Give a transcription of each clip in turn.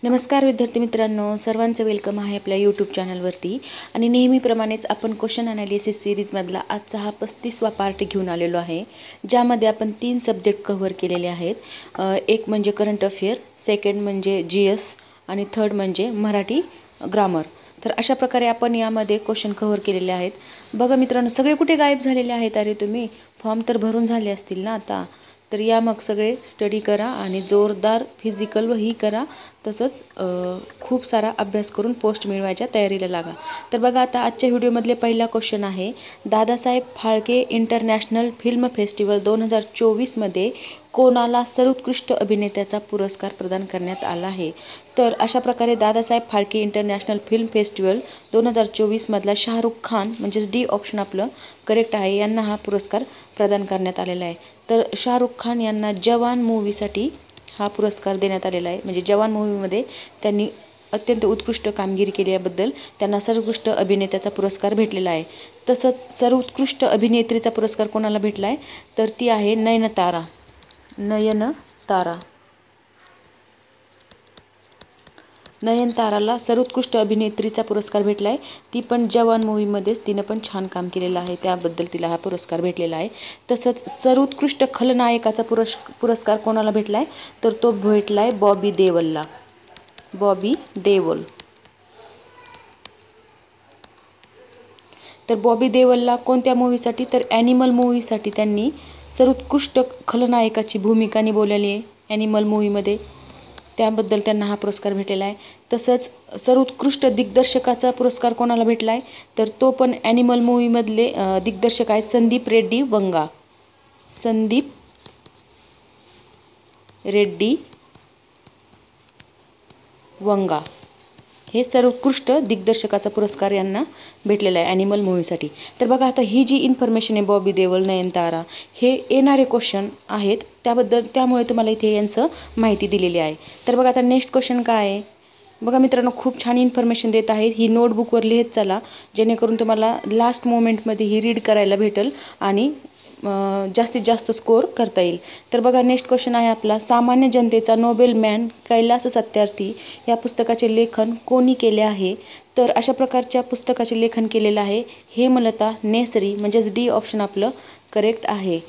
नमस्कार विद्यार्थी मित्रांनो, सर्वांचं वेलकम आहे आपल्या यूट्यूब चॅनलवरती. आणि नेहमीप्रमाणेच आपण क्वेश्चन ॲनालिसिस सिरीजमधला आजचा हा 35वा पार्ट घेऊन आलेलो आहे, ज्यामध्ये आपण 3 सब्जेक्ट कव्हर केलेले आहेत. एक म्हणजे करंट अफेअर, सेकंड म्हणजे GS आणि थर्ड म्हणजे मराठी ग्रामर. तर अशा प्रकारे आपण यामध्ये क्वेश्चन कव्हर केलेले आहेत. बघा मित्रांनो, सगळे कुठे गायब झालेले आहेत? अरे तुम्ही फॉर्म तर भरून झाले असतील ना आता. तर या मग सगळे स्टडी करा आणि जोरदार फिजिकल वही करा, तसंच खूप सारा अभ्यास करून पोस्ट मिळवायच्या तयारीला लागा. तर बघा आता आजच्या व्हिडिओमधले पहिला क्वेश्चन आहे, Dadasaheb Phalke international film festival 2024मध्ये कोणाला सर्वोत्कृष्ट अभिनेत्याचा पुरस्कार प्रदान करण्यात आला आहे? तर अशा प्रकारे Dadasaheb Phalke international film festival 2024मधला शाहरुख खान, म्हणजेच डी ऑप्शन आपलं करेक्ट आहे, यांना हा पुरस्कार प्रदान करण्यात आलेला आहे. तर शाहरुख खान यांना जवान मूव्हीसाठी हा पुरस्कार देण्यात आलेला आहे. म्हणजे जवान मूव्हीमध्ये त्यांनी अत्यंत उत्कृष्ट कामगिरी केल्याबद्दल त्यांना सर्वोत्कृष्ट अभिनेत्याचा पुरस्कार भेटलेला आहे. तसंच सर्वोत्कृष्ट अभिनेत्रीचा पुरस्कार कोणाला भेटला आहे? तर ती आहे नयनतारा. नयनताराला सर्वोत्कृष्ट अभिनेत्रीचा पुरस्कार भेटला आहे. ती पण जवान मूव्हीमध्येच तिनं पण छान काम केलेलं आहे, त्याबद्दल तिला हा पुरस्कार भेटलेला आहे. तसंच सर्वोत्कृष्ट खलनायकाचा पुरस्कार कोणाला भेटला आहे? तर तो भेटला आहे बॉबी देओलला. बॉबी देओल. तर बॉबी देओलला कोणत्या मूव्हीसाठी? तर ॲनिमल मूव्हीसाठी त्यांनी सर्वोत्कृष्ट खलनायकाची भूमिका निभावलेली आहे ॲनिमल मूव्हीमध्ये, त्याबद्दल त्यांना हा पुरस्कार भेटलेला आहे. तसंच सर्वोत्कृष्ट दिग्दर्शकाचा पुरस्कार कोणाला भेटला आहे? तर तो पण ॲनिमल मूव्हीमधले दिग्दर्शक आहेत संदीप रेड्डी वंगा. संदीप रेड्डी वंगा हे सर्वोत्कृष्ट दिग्दर्शकाचा पुरस्कार यांना भेटलेला आहे ॲनिमल मूव्हीसाठी. तर बघा आता ही जी इन्फॉर्मेशन आहे, बॉबी देओल, नयनतारा, हे येणारे क्वेश्चन आहेत, त्यामुळे तुम्हाला इथे यांचं माहिती दिलेली आहे. तर बघा आता नेक्स्ट क्वेश्चन काय आहे? बघा मित्रांनो, खूप छान इन्फॉर्मेशन देत आहेत. ही नोटबुकवर लिहित चला, जेणेकरून तुम्हाला लास्ट मोमेंटमध्ये ही रीड करायला भेटेल आणि जास्तीत जास्त स्कोअर करता येईल. तर बघा नेक्स्ट क्वेश्चन आहे आपला, सामान्य जनतेचा नोबेल मॅन कैलास सत्यार्थी या पुस्तकाचे लेखन कोणी केले आहे? तर अशा प्रकारच्या पुस्तकाचे लेखन केलेलं आहे हेमलता नेसरी, म्हणजेच डी ऑप्शन आपलं करेक्ट आहे.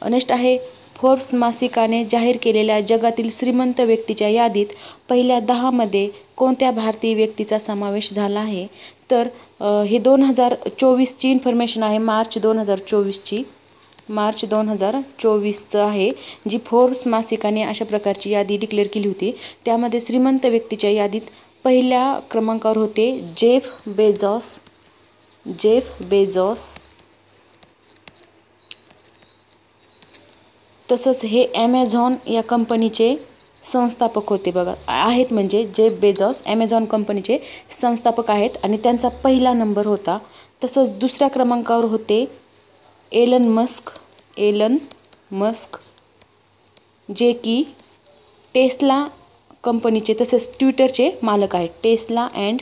नेक्स्ट आहे, फोर्ब्स मासिकाने जाहीर केलेल्या जगातील श्रीमंत व्यक्तीच्या यादीत पहिल्या 10मध्ये कोणत्या भारतीय व्यक्तीचा समावेश झाला आहे? तर हे 2024ची इन्फॉर्मेशन आहे, मार्च 2024चं आहे, जी फोर्ब्स मासिकाने अशा प्रकारची यादी डिक्लेअर केली होती. त्यामध्ये श्रीमंत व्यक्तीच्या यादीत पहिल्या क्रमांकावर होते जेफ बेझोस. तसंच हे ॲमेझॉन या कंपनीचे संस्थापक होते बघा आहेत, म्हणजे जेफ बेझोस ॲमेझॉन कंपनीचे संस्थापक आहेत आणि त्यांचा पहिला नंबर होता. तसंच दुसऱ्या क्रमांकावर होते एलन मस्क, जे की टेस्ला कंपनीचे तसेच ट्विटरचे मालक आहेत. टेस्ला अँड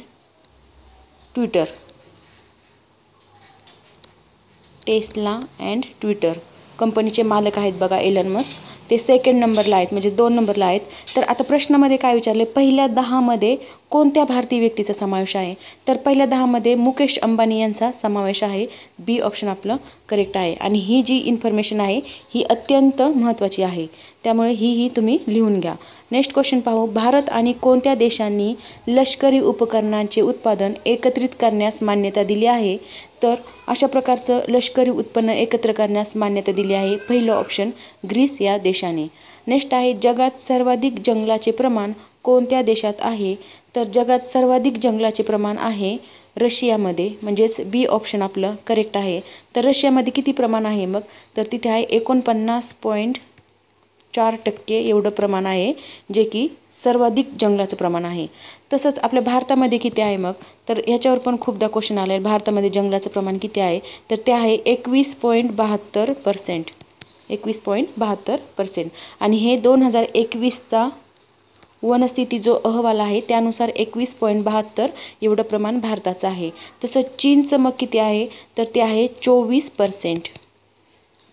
ट्विटर कंपनीचे मालक आहेत बघा एलन मस्क. ते सेकंड नंबरला आहेत, म्हणजे 2 नंबरला आहेत. तर आता प्रश्नामध्ये काय विचारले, पहिल्या 10मध्ये कोणत्या भारतीय व्यक्तीचा समावेश आहे? तर पहिल्या 10मध्ये मुकेश अंबानी यांचा समावेश आहे. बी ऑप्शन आपलं करेक्ट आहे. आणि ही जी इन्फॉर्मेशन आहे ही अत्यंत महत्त्वाची आहे, त्यामुळे ही तुम्ही लिहून घ्या. नेक्स्ट क्वेश्चन पाहू, भारत आणि कोणत्या देशांनी लष्करी उपकरणांचे उत्पादन एकत्रित करण्यास मान्यता दिली आहे? तर अशा प्रकारचं लष्करी उत्पन्न एकत्र करण्यास मान्यता दिली आहे, पहिलं ऑप्शन ग्रीस या देशाने. नेक्स्ट आहे, जगात सर्वाधिक जंगलाचे प्रमाण कोणत्या देशात आहे? तर जगात सर्वाधिक जंगलाचे प्रमाण आहे रशियामध्ये, म्हणजेच बी ऑप्शन आपलं करेक्ट आहे. तर रशियामध्ये किती प्रमाण आहे मग? तर तिथे आहे 49.4% एवढं प्रमाण आहे, जे की सर्वाधिक जंगलाचं प्रमाण आहे. तसंच आपल्या भारतामध्ये किती आहे मग? तर ह्याच्यावर पण खूपदा क्वेश्चन आले आहे, भारतामध्ये जंगलाचं प्रमाण किती आहे? तर ते आहे 21.72%. 21.72%. आणि हे 2021चा वनस्थिती जो अहवाल आहे त्यानुसार 21.72 एवढं प्रमाण भारताचं आहे. तसं चीनचं मग किती आहे? तर ते आहे 24%.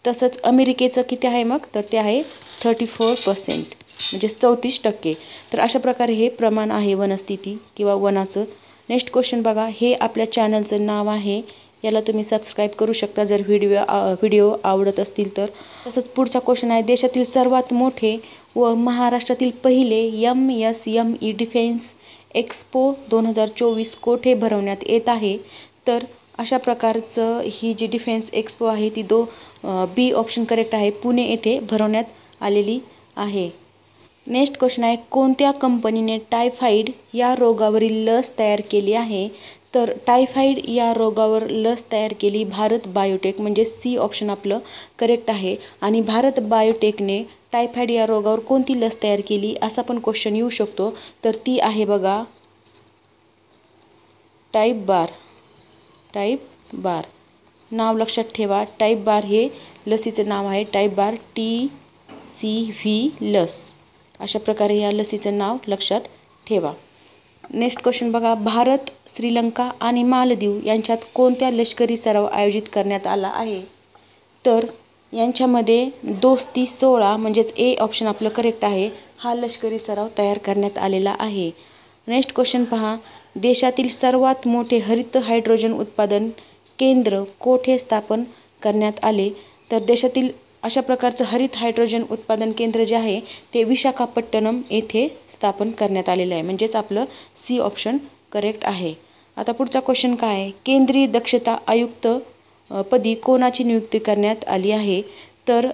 तसंच अमेरिकेचं किती आहे मग? तर ते आहे 34%. म्हणजे 34%. तर अशा प्रकारे हे प्रमाण आहे वनस्थिती किंवा वनाचं. नेक्स्ट क्वेश्चन बघा, हे आपल्या चॅनलचं नाव आहे, याला तुम्ही सबस्क्राईब करू शकता जर व्हिडिओ आवडत असतील तर. तसंच पुढचा क्वेश्चन आहे, देशातील सर्वात मोठे व महाराष्ट्रातील पहिले MSME डिफेन्स एक्स्पो 2024 कोठे भरवण्यात येत आहे? तर अशा प्रकारचं ही जी डिफेन्स एक्स्पो आहे ती बी ऑप्शन करेक्ट आहे, पुणे येथे भरवण्यात आलेली आहे. नेक्स्ट क्वेश्चन आहे, कोणत्या कंपनीने टायफॉईड या रोगावरील लस तयार केली आहे? तर टायफॉईड या रोगावर लस तयार केली भारत बायोटेक, म्हणजे सी ऑप्शन आपलं करेक्ट आहे. आणि भारत बायोटेकने टायफॉईड या रोगावर कोणती लस तयार केली असा पण क्वेश्चन येऊ शकतो. तर ती आहे बघा टाईप बार. नाव लक्षात ठेवा, टाईप बार हे लसीचं नाव आहे, टाईप बार TCV लस. अशा प्रकारे या लसीचं नाव लक्षात ठेवा. नेक्स्ट क्वेश्चन बघा, भारत, श्रीलंका आणि मालदीव यांच्यात कोणत्या लष्करी सराव आयोजित करण्यात आला आहे? तर यांच्यामध्ये दोस्ती 16 म्हणजेच ए ऑप्शन आपलं करेक्ट आहे, हा लष्करी सराव तयार करण्यात आलेला आहे. नेक्स्ट क्वेश्चन पहा, देशातील सर्वात मोठे हरित हायड्रोजन उत्पादन केंद्र कोठे स्थापन करण्यात आले? तर देशातील अशा प्रकारचं हरित हायड्रोजन उत्पादन केंद्र जे आहे ते विशाखापट्टणम येथे स्थापन करण्यात आलेलं आहे, म्हणजेच आपलं सी ऑप्शन करेक्ट आहे. आता पुढचा क्वेश्चन काय आहे, केंद्रीय दक्षता आयुक्त पदी कोणाची नियुक्ती करण्यात आली आहे? तर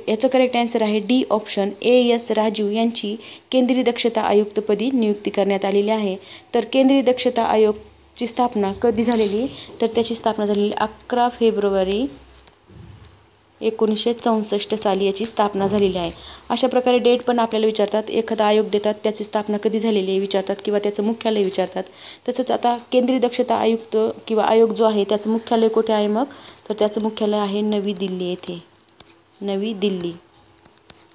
याचं करेक्ट आन्सर आहे डी ऑप्शन, AS राजीव यांची केंद्रीय दक्षता आयुक्तपदी नियुक्ती करण्यात आलेली आहे. तर केंद्रीय दक्षता आयोगची स्थापना कधी झालेली? तर त्याची स्थापना झालेली 11 फेब्रुवारी 1964 साली याची स्थापना झालेली आहे. अशा प्रकारे डेट पण आपल्याला विचारतात, एखादा आयोग देतात त्याची स्थापना कधी झालेली आहे विचारतात किंवा त्याचं मुख्यालय विचारतात. तसंच आता केंद्रीय दक्षता आयुक्त किंवा आयोग जो आहे त्याचं मुख्यालय कुठे आहे मग? तर त्याचं मुख्यालय आहे नवी दिल्ली येथे, नवी दिल्ली.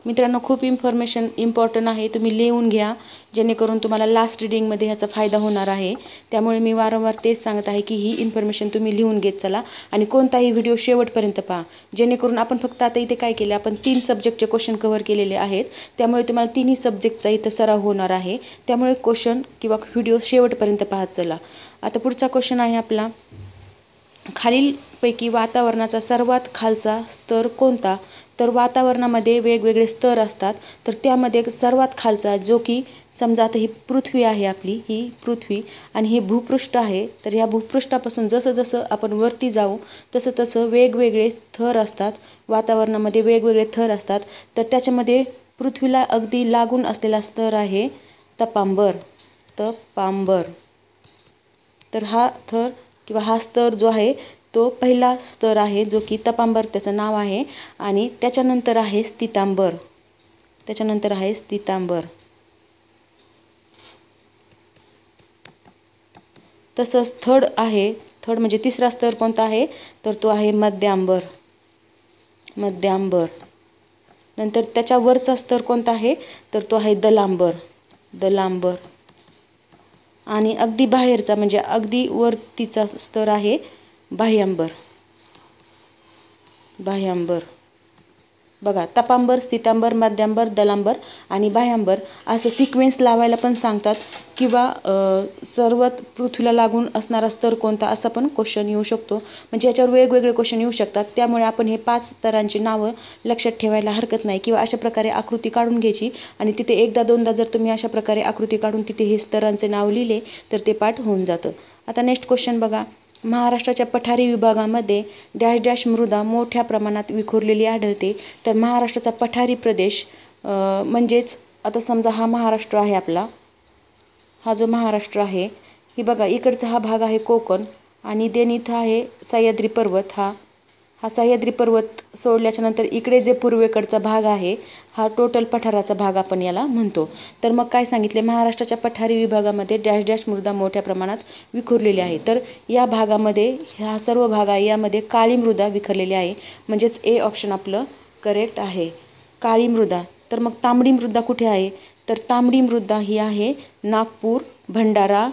मित्रांनो, खूप इन्फॉर्मेशन इम्पॉर्टंट आहे, तुम्ही लिहून घ्या जेणेकरून तुम्हाला लास्ट रीडिंगमध्ये ह्याचा फायदा होणार आहे. त्यामुळे मी वारंवार तेच सांगत आहे की ही इन्फॉर्मेशन तुम्ही लिहून घेत चला आणि कोणताही व्हिडिओ शेवटपर्यंत पहा, जेणेकरून आपण फक्त आता इथे काय केले, आपण 3 सब्जेक्टचे क्वेश्चन कव्हर केलेले आहेत, त्यामुळे तुम्हाला तिन्ही सब्जेक्टचा इथं सराव होणार आहे. त्यामुळे क्वेश्चन किंवा व्हिडिओ शेवटपर्यंत पाहत चला. आता पुढचा क्वेश्चन आहे आपला, खालीलपैकी वातावरणाचा सर्वात खालचा स्तर कोणता? तर वातावरणामध्ये वेगवेगळे स्तर असतात, तर त्यामध्ये सर्वात खालचा जो की समजा आता ही पृथ्वी आहे आपली, ही पृथ्वी आणि हे भूपृष्ठ आहे. तर ह्या भूपृष्ठापासून जसं जसं आपण वरती जाऊ तसं तसं वेगवेगळे थर असतात, वातावरणामध्ये वेगवेगळे थर असतात. तर त्याच्यामध्ये पृथ्वीला अगदी लागून असलेला स्तर आहे तपांबर. तर हा थर किंवा हा स्तर जो आहे तो पहिला स्तर आहे जो की तपांबर त्याचं नाव आहे, आणि त्याच्यानंतर आहे स्थितांबर. तसंच थर्ड म्हणजे तिसरा स्तर कोणता आहे? तर तो आहे मध्यांबर. नंतर त्याच्यावरचा स्तर कोणता आहे? तर तो आहे दलांबर. आणि अगदी बाहेरचा म्हणजे अगदी वरतीचा स्तर आहे बाह्यांबर. बघा, तपांबर, स्थितांबर, मध्यांबर, दलांबर आणि बाह्यांबर असं सिक्वेन्स लावायला पण सांगतात, किंवा सर्वात पृथ्वीला लागून असणारा स्तर कोणता असा पण क्वेश्चन येऊ शकतो. म्हणजे याच्यावर वेगवेगळे क्वेश्चन येऊ शकतात, त्यामुळे आपण हे 5 स्तरांची नावं लक्षात ठेवायला हरकत नाही, किंवा अशा प्रकारे आकृती काढून घ्यायची आणि तिथे एकदा दोनदा जर तुम्ही अशा प्रकारे आकृती काढून तिथे हे स्तरांचे नाव लिहिले तर ते पाठ होऊन जातं. आता नेक्स्ट क्वेश्चन बघा, महाराष्ट्राच्या पठारी विभागामध्ये डॅश डॅश मृदा मोठ्या प्रमाणात विखुरलेली आढळते. तर महाराष्ट्राचा पठारी प्रदेश म्हणजेच आता समजा हा महाराष्ट्र आहे आपला, हा जो महाराष्ट्र आहे, ही बघा इकडचा हा भाग आहे कोकण, आणि देन इथं आहे सह्याद्री पर्वत. हा सह्याद्री पर्वत सोडल्याच्या नंतर इकडे जे पूर्वेकडचा भाग आहे हा टोटल पठाराचा भाग आपण याला म्हणतो. तर मग काय सांगितले, महाराष्ट्राच्या पठारी विभागामध्ये डॅश डॅश मृदा मोठ्या प्रमाणात विखुरलेली आहे. तर या भागामध्ये हा सर्व भाग आहे, यामध्ये काळी मृदा विखरलेली आहे, म्हणजेच ए ऑप्शन आपलं करेक्ट आहे, काळी मृदा. तर मग तांबडी मृदा कुठे आहे? तर तांबडी मृदा ही आहे नागपूर, भंडारा,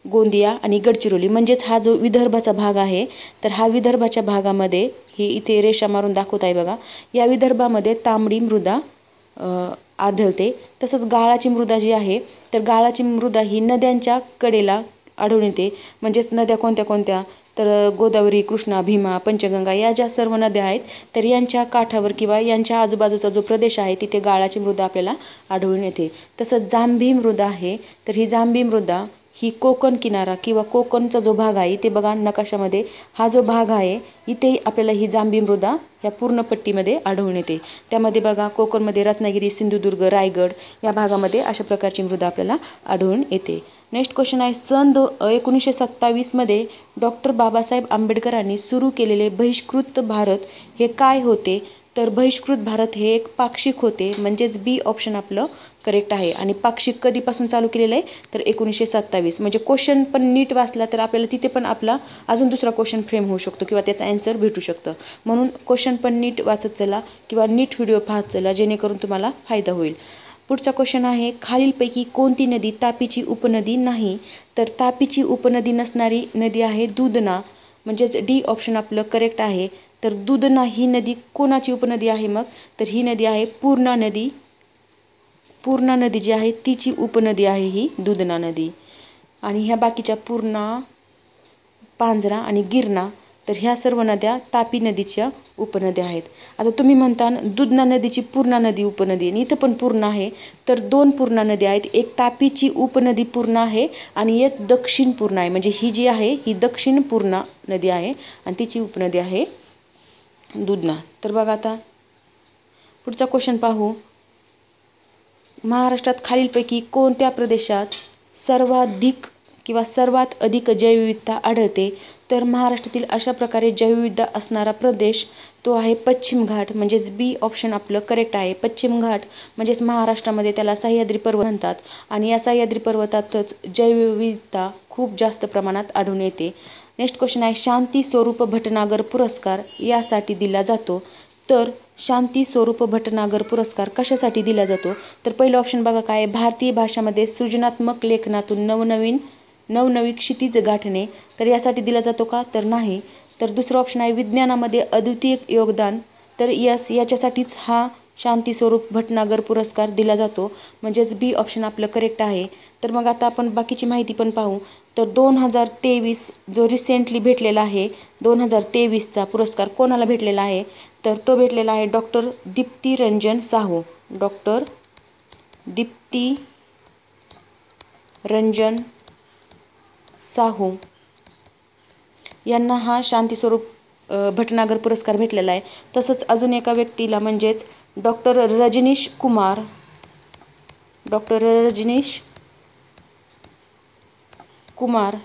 गोंदिया आणि गडचिरोली, म्हणजेच हा जो विदर्भाचा भाग आहे, तर हा विदर्भाच्या भागामध्ये ही इथे रेषा मारून दाखवत आहे बघा, या विदर्भामध्ये तांबडी मृदा आढळते. तसंच गाळाची मृदा जी आहे तर गाळाची मृदा ही नद्यांच्या कडेला आढळून येते. म्हणजेच नद्या कोणत्या कोणत्या तर गोदावरी, कृष्णा, भीमा, पंचगंगा या ज्या सर्व नद्या आहेत तर यांच्या काठावर किंवा यांच्या आजूबाजूचा जो प्रदेश आहे तिथे गाळाची मृदा आपल्याला आढळून येते. तसंच जांभी मृदा आहे तर ही जांभी मृदा ही कोकण किनारा किंवा कोकणचा जो भाग आहे इथे बघा नकाशामध्ये हा जो भाग आहे इथे आपल्याला ही जांभी मृदा ह्या पूर्ण पट्टीमध्ये आढळून येते. त्यामध्ये बघा कोकणमध्ये रत्नागिरी, सिंधुदुर्ग, रायगड या भागामध्ये अशा प्रकारची मृदा आपल्याला आढळून येते. नेक्स्ट क्वेश्चन आहे, सन 1927मध्ये डॉक्टर बाबासाहेब आंबेडकरांनी सुरू केलेले बहिष्कृत भारत हे काय होते? तर बहिष्कृत भारत हे एक पाक्षिक होते. म्हणजेच बी ऑप्शन आपलं करेक्ट आहे. आणि पाक्षिक कधीपासून चालू केलेलं आहे तर 1927. म्हणजे क्वेश्चन पण नीट वाचला तर आपल्याला तिथे पण आपला अजून दुसरा क्वेश्चन फ्रेम होऊ शकतो किंवा त्याचा आन्सर भेटू शकतं. म्हणून क्वेश्चन पण नीट वाचत चला किंवा नीट व्हिडिओ पाहत चला जेणेकरून तुम्हाला फायदा होईल. पुढचा क्वेश्चन आहे, खालीलपैकी कोणती नदी तापीची उपनदी नाही? तर तापीची उपनदी नसणारी नदी आहे दूधना. म्हणजेच डी ऑप्शन आपलं करेक्ट आहे. तर दूधना ही नदी कोणाची उपनदी आहे मग? तर ही नदी आहे पूर्णा नदी. पूर्णा नदी जी आहे तिची उपनदी आहे ही दूधना नदी. आणि ह्या बाकीच्या पूर्णा, पांझरा आणि गिरणा तर ह्या सर्व नद्या तापी नदीच्या उपनद्या आहेत. आता तुम्ही म्हणता दूधना नदीची पूर्णा नदी उपनदी आणि इथं पण पूर्णा आहे. तर दोन पूर्णा नद्या आहेत. एक तापीची उपनदी पूर्णा आहे आणि एक दक्षिण पूर्णा आहे. म्हणजे ही जी आहे ही दक्षिण पूर्णा नदी आहे आणि तिची उपनदी आहे दूधना. तर बघा आता पुढचा क्वेश्चन पाहू. महाराष्ट्रात खालीलपैकी कोणत्या प्रदेशात सर्वात अधिक जैवविविधता आढळते? तर महाराष्ट्रातील अशा प्रकारे जैवविविधता असणारा प्रदेश तो आहे पश्चिम घाट. म्हणजेच बी ऑप्शन आपलं करेक्ट आहे. पश्चिम घाट म्हणजेच महाराष्ट्रामध्ये त्याला सह्याद्री पर्वत म्हणतात आणि या सह्याद्री पर्वतातच जैवविविधता खूप जास्त प्रमाणात आढळून येते. नेक्स्ट क्वेश्चन आहे, शांती स्वरूप भटनागर पुरस्कार यासाठी दिला जातो? तर शांती स्वरूप भटनागर पुरस्कार कशासाठी दिला जातो? तर पहिलं ऑप्शन बघा काय, भारतीय भाषामध्ये सृजनात्मक लेखनातून नवनवी क्षितिज गाठणे. तर यासाठी दिला जातो का? तर नाही. तर दुसरं ऑप्शन आहे, विज्ञानामध्ये अद्वितीय योगदान. तर यस, याच्यासाठीच हा शांती स्वरूप भटनागर पुरस्कार दिला जातो. म्हणजेच बी ऑप्शन आपलं करेक्ट आहे. तर मग आता आपण बाकीची माहिती पण पाहू. तर 2023 जो रिसेंटली भेटलेला आहे 2023चा पुरस्कार कोणाला भेटलेला आहे? तर तो भेटलेला आहे डॉक्टर दीप्ती रंजन साहू. डॉक्टर दीप्ती रंजन साहू यांना हा शांती स्वरूप भटनागर पुरस्कार भेटलेला आहे. तसंच अजून एका व्यक्तीला म्हणजेच डॉक्टर रजनीश कुमार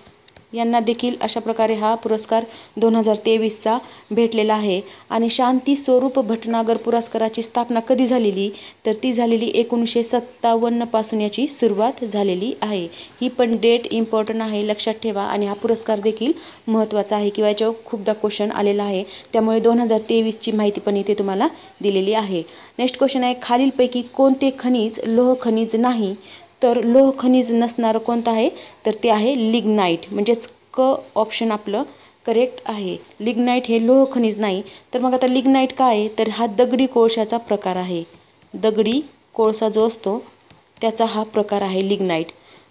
यांना देखील अशा प्रकारे हा पुरस्कार 2023चा भेटलेला आहे. आणि शांती स्वरूप भटनागर पुरस्काराची स्थापना कधी झालेली? तर ती झालेली 1957 पासून याची सुरुवात झालेली आहे. ही पण डेट इम्पॉर्टंट आहे, लक्षात ठेवा. आणि हा पुरस्कार देखील महत्त्वाचा आहे किंवा याच्यावर खूपदा क्वेश्चन आलेला आहे. त्यामुळे 2023ची माहिती पण इथे तुम्हाला दिलेली आहे. नेक्स्ट क्वेश्चन आहे, खालीलपैकी कोणते खनिज लोह खनिज नाही? तर लोह खनिज नसणारं कोणतं आहे? तर ते आहे लिग्नाईट. म्हणजेच क ऑप्शन आपलं करेक्ट आहे. लिग्नाईट हे लोह खनिज नाही. तर मग आता लिग्नाईट काय आहे? तर हा दगडी कोळशाचा प्रकार आहे. दगडी कोळसा जो असतो त्याचा हा प्रकार आहे लिग्नाईट.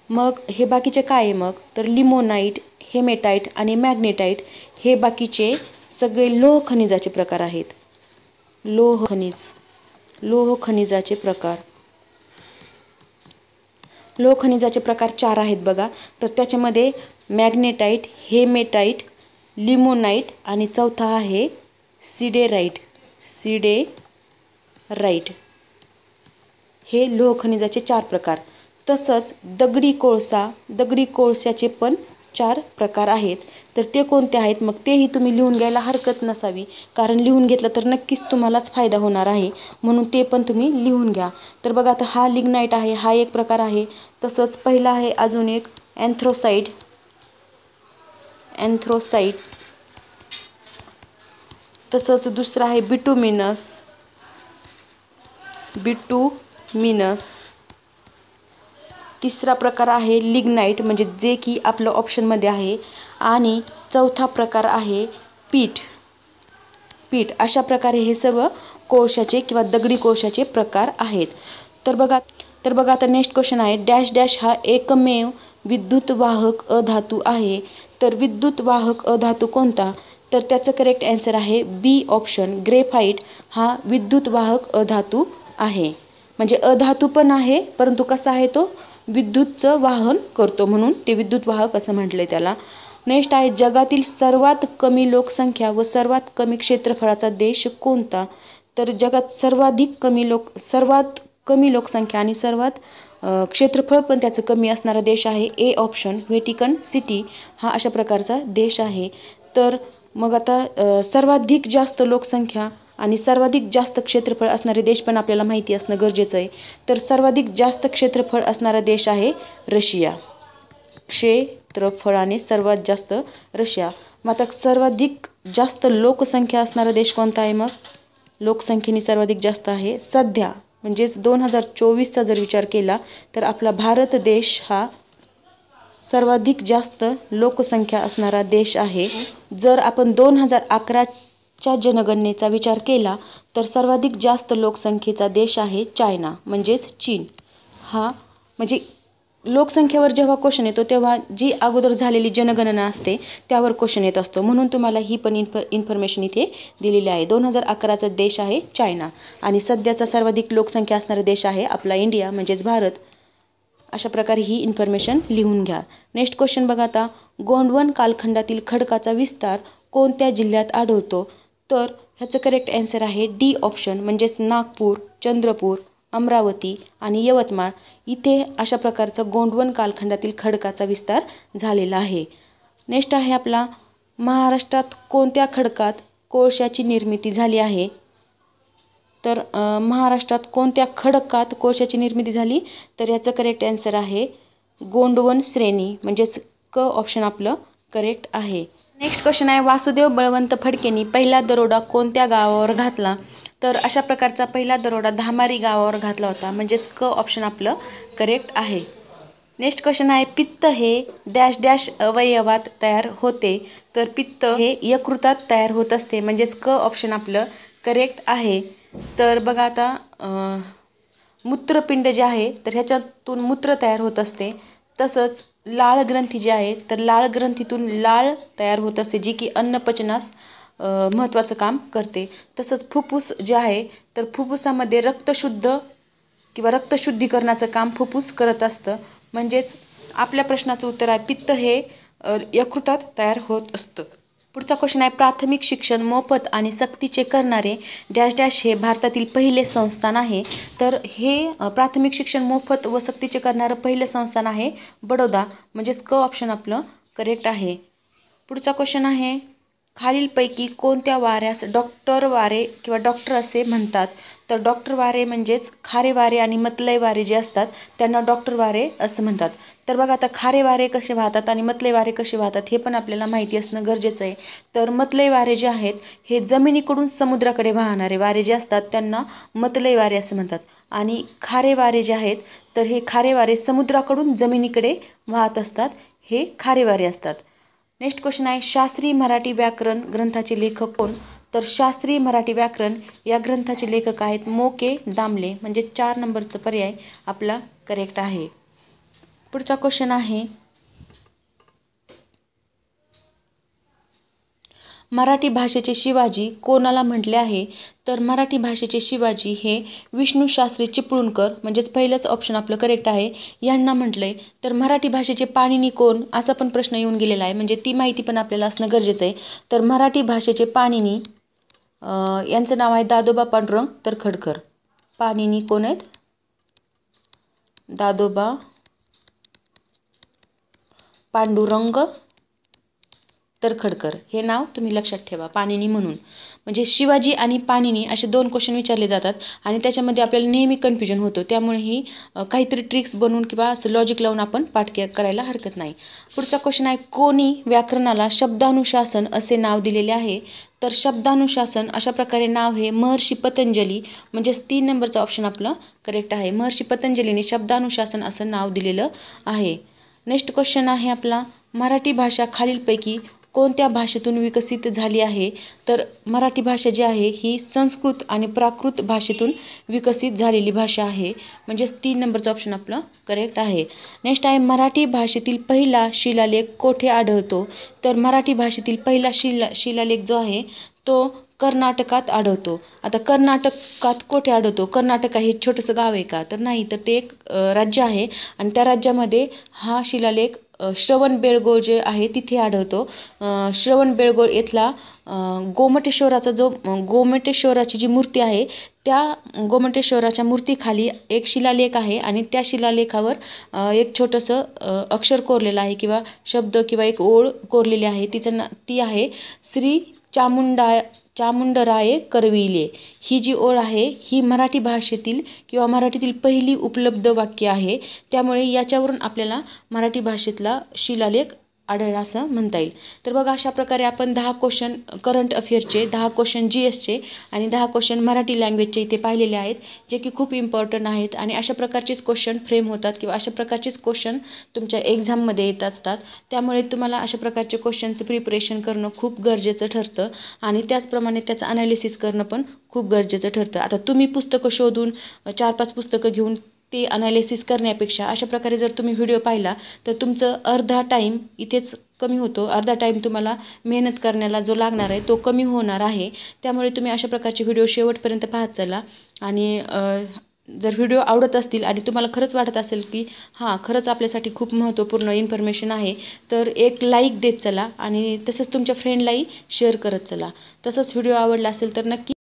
मग हे बाकीचे काय आहे मग? तर लिमोनाईट, हेमेटाईट आणि मॅग्नेटाईट हे बाकीचे सगळे लोह खनिजाचे प्रकार आहेत. लोह खनिजाचे प्रकार. लोह खनिजाचे प्रकार 4 आहेत बघा. तर त्याच्यामध्ये मॅग्नेटाईट, हेमेटाईट, लिमोनाईट आणि चौथा आहे सिडेराईट. हे लोह खनिजाचे 4 प्रकार. तसंच दगडी कोळशाचे पण 4 प्रकार आहेत. तर ते कोणते आहेत मग तेही तुम्ही लिहून घ्यायला हरकत नसावी, कारण लिहून घेतलं तर नक्कीच तुम्हालाच फायदा होणार आहे. म्हणून ते पण तुम्ही लिहून घ्या. तर बघा आता हा लिग्नाईट आहे, हा एक प्रकार आहे. तसंच पहिला आहे अजून एक अँथ्रोसाईट. तसंच दुसरा आहे बिटुमिनस. तिसरा प्रकार आहे लिग्नाईट, म्हणजे जे की आपलं ऑप्शनमध्ये आहे. आणि चौथा प्रकार आहे पीठ. अशा प्रकारे हे सर्व कोळशाचे किंवा दगडी कोळशाचे प्रकार आहेत. तर बघा आता नेक्स्ट क्वेश्चन आहे, डॅश डॅश हा एकमेव विद्युत वाहक अधातू आहे. तर विद्युत वाहक अधातू कोणता? तर त्याचं करेक्ट आन्सर आहे बी ऑप्शन, ग्रेफाईट हा विद्युत वाहक अधातू आहे. म्हणजे अधातू पण आहे, परंतु कसा आहे तो विद्युतचं वाहन करतो, म्हणून ते विद्युत वाहक असं म्हटलंय त्याला. नेक्स्ट आहे, जगातील सर्वात कमी लोकसंख्या व सर्वात कमी क्षेत्रफळाचा देश कोणता? तर जगात सर्वात कमी लोकसंख्या आणि सर्वात क्षेत्रफळ पण त्याचं कमी असणारा देश आहे ए ऑप्शन, व्हॅटिकन सिटी हा अशा प्रकारचा देश आहे. तर मग आता सर्वाधिक जास्त लोकसंख्या आणि सर्वाधिक जास्त क्षेत्रफळ असणारे देश पण आपल्याला माहिती असणं गरजेचं आहे. तर सर्वाधिक जास्त क्षेत्रफळ असणारा देश आहे रशिया. क्षेत्रफळाने सर्वात जास्त रशिया. मग आता सर्वाधिक जास्त लोकसंख्या असणारा देश कोणता आहे? मग लोकसंख्येने सर्वाधिक जास्त आहे सध्या, म्हणजेच 2024चा जर विचार केला तर आपला भारत देश हा सर्वाधिक जास्त लोकसंख्या असणारा देश आहे. जर आपण 2011च्या जनगणनेचा विचार केला तर सर्वाधिक जास्त लोकसंख्येचा देश आहे चायना, म्हणजेच चीन. हा म्हणजे लोकसंख्येवर जेव्हा क्वेश्चन येतो तेव्हा जी अगोदर झालेली जनगणना असते त्यावर क्वेश्चन येत असतो, म्हणून तुम्हाला ही पण इन्फॉर्मेशन इथे दिलेली आहे. 2011चा देश आहे चायना आणि सध्याचा सर्वाधिक लोकसंख्या असणारा देश आहे आपला इंडिया, म्हणजेच भारत. अशा प्रकारे ही इन्फॉर्मेशन लिहून घ्या. नेक्स्ट क्वेश्चन बघा आता, गोंडवन कालखंडातील खडकाचा विस्तार कोणत्या जिल्ह्यात आढळतो? तर ह्याचं करेक्ट आन्सर आहे डी ऑप्शन, म्हणजेच नागपूर, चंद्रपूर, अमरावती आणि यवतमाळ इथे अशा प्रकारचा गोंडवन कालखंडातील खडकाचा विस्तार झालेला आहे. नेक्स्ट आहे आपला, महाराष्ट्रात कोणत्या खडकात कोळशाची निर्मिती झाली आहे? तर महाराष्ट्रात कोणत्या खडकात कोळशाची निर्मिती झाली? तर याचं करेक्ट आन्सर आहे गोंडवन श्रेणी, म्हणजेच क ऑप्शन आपलं करेक्ट आहे. नेक्स्ट क्वेश्चन आहे, वासुदेव बळवंत फडकेंनी पहिला दरोडा कोणत्या गावावर घातला? तर अशा प्रकारचा पहिला दरोडा धामारी गावावर घातला होता, म्हणजेच क ऑप्शन आपलं करेक्ट आहे. नेक्स्ट क्वेश्चन आहे, पित्त हे डॅश डॅश अवयवात तयार होते? तर पित्त हे यकृतात तयार होत असते, म्हणजेच क ऑप्शन आपलं करेक्ट आहे. तर बघा आता मूत्रपिंड जे आहे तर ह्याच्यातून मूत्र तयार होत असते. तसंच लाळ ग्रंथी जी आहे तर लाळ ग्रंथीतून लाळ तयार होत असते, जी की अन्नपचनास महत्त्वाचं काम करते. तसंच फुफ्फुस जे आहे तर फुफ्फुसामध्ये रक्तशुद्ध किंवा रक्तशुद्धीकरणाचं काम फुफ्फुस करत असतं. म्हणजेच आपल्या प्रश्नाचं उत्तर आहे पित्त हे यकृतात तयार होत असतं. पुढचा क्वेश्चन आहे, प्राथमिक शिक्षण मोफत आणि सक्तीचे करणारे डॅश डॅश हे भारतातील पहिले संस्थान आहे? तर हे प्राथमिक शिक्षण मोफत व सक्तीचे करणारं पहिले संस्थान आहे बडोदा, म्हणजेच क ऑप्शन आपलं करेक्ट आहे. पुढचा क्वेश्चन आहे, खालीलपैकी कोणत्या वाऱ्यास डॉक्टर वारे किंवा डॉक्टर असे म्हणतात? तर डॉक्टर वारे म्हणजेच खारे वारे आणि मतलय वारे जे असतात त्यांना डॉक्टर वारे असं म्हणतात. तर बघा आता खारे वारे कसे वाहतात आणि मतलय वारे कसे वाहतात हे पण आपल्याला माहिती असणं गरजेचं आहे. तर मतलय वारे जे आहेत हे जमिनीकडून समुद्राकडे वाहणारे वारे जे असतात त्यांना मतलय वारे असं म्हणतात, आणि खारे वारे जे आहेत तर हे खारे वारे समुद्राकडून जमिनीकडे वाहत असतात, हे खारे वारे असतात. नेक्स्ट क्वेश्चन आहे, शास्त्रीय मराठी व्याकरण ग्रंथाचे लेखक कोण? तर शास्त्रीय मराठी व्याकरण या ग्रंथाचे लेखक आहेत मोके दामले, म्हणजे 4 नंबरचा पर्याय आपला करेक्ट आहे. पुढचा क्वेश्चन आहे, मराठी भाषेचे शिवाजी कोणाला म्हटले आहे? तर मराठी भाषेचे शिवाजी हे विष्णू शास्त्री चिपळूणकर, म्हणजेच पहिलंच ऑप्शन आपलं करेक्ट आहे, यांना म्हटलंय. तर मराठी भाषेचे पाणिनी कोण असा पण प्रश्न येऊन गेलेला आहे, म्हणजे ती माहिती पण आपल्याला असणं गरजेचं आहे. तर मराठी भाषेचे पाणिनी यांचं नाव आहे दादोबा पांडुरंग तरखडकर. पाणिनी कोण आहेत? दादोबा पांडुरंग तरखडकर हे नाव तुम्ही लक्षात ठेवा पाणिनी म्हणून. म्हणजे शिवाजी आणि पाणिनी असे 2 क्वेश्चन विचारले जातात आणि त्याच्यामध्ये आपल्याला नेहमी कन्फ्युजन होतं, त्यामुळे ही काहीतरी ट्रिक्स बनवून किंवा असं लॉजिक लावून आपण पाठ करायला हरकत नाही. पुढचा क्वेश्चन आहे, कोणी व्याकरणाला शब्दानुशासन असे नाव दिलेले आहे? तर शब्दानुशासन अशा प्रकारे नाव हे महर्षी पतंजली, म्हणजेच 3 नंबरचा ऑप्शन आपलं करेक्ट आहे. महर्षी पतंजलीने शब्दानुशासन असं नाव दिलेलं आहे. नेक्स्ट क्वेश्चन आहे आपला, मराठी भाषा खालीलपैकी कोणत्या भाषेतून विकसित झाली आहे, तर मराठी भाषा जी आहे ही संस्कृत आणि प्राकृत भाषेतून विकसित झालेली भाषा आहे. म्हणजेच 3 नंबरचं ऑप्शन आपलं करेक्ट आहे. नेक्स्ट आहे, मराठी भाषेतील पहिला शिलालेख कोठे आढळतो? तर मराठी भाषेतील पहिला शिलालेख जो आहे तो कर्नाटकात आढळतो. आता कर्नाटकात कोठे आढळतो? कर्नाटक हे छोटंसं गाव आहे का? तर नाही, तर ते एक राज्य आहे आणि त्या राज्यामध्ये हा शिलालेख श्रवणबेळगोळ जे आहे तिथे आढळतो. श्रवणबेळगोळ येथला गोमटेश्वराची जी मूर्ती आहे त्या गोमटेश्वराच्या मूर्तीखाली एक शिलालेख आहे आणि त्या शिलालेखावर एक छोटंसं अक्षर कोरलेलं आहे किंवा शब्द किंवा एक ओळ कोरलेली आहे. ती आहे श्री चामुंडराये करविले. ही जी ओळ आहे ही मराठी भाषेतील किंवा मराठीतील पहिली उपलब्ध वाक्य आहे. त्यामुळे याच्यावरून आपल्याला मराठी भाषेतला शिलालेख आढळला असं म्हणता येईल. तर बघा, अशा प्रकारे आपण 10 क्वेश्चन करंट अफेअरचे, 10 क्वेश्चन GSचे आणि 10 क्वेश्चन मराठी लँग्वेजचे इथे पाहिलेले आहेत, जे की खूप इम्पॉर्टंट आहेत आणि अशा प्रकारचेच क्वेश्चन फ्रेम होतात किंवा अशा प्रकारचेच क्वेश्चन तुमच्या एक्झाममध्ये येत असतात. त्यामुळे तुम्हाला अशा प्रकारचे क्वेश्चनचं प्रिपरेशन करणं खूप गरजेचं ठरतं आणि त्याचप्रमाणे त्याचं ॲनालिसिस करणं पण खूप गरजेचं ठरतं. आता तुम्ही पुस्तकं शोधून 4-5 पुस्तकं घेऊन ते अनालिसिस करण्यापेक्षा अशा प्रकारे जर तुम्ही व्हिडिओ पाहिला तर तुमचं अर्धा टाईम इथेच कमी होतो. अर्धा टाईम तुम्हाला मेहनत करण्याला जो लागणार आहे तो कमी होणार आहे. त्यामुळे तुम्ही अशा प्रकारचे व्हिडिओ शेवटपर्यंत पाहत चला आणि जर व्हिडिओ आवडत असतील आणि तुम्हाला खरंच वाटत असेल की हां, खरंच आपल्यासाठी खूप महत्त्वपूर्ण इन्फॉर्मेशन आहे, तर एक लाईक देत चला आणि तसंच तुमच्या फ्रेंडलाही शेअर करत चला. तसंच व्हिडिओ आवडला असेल तर नक्की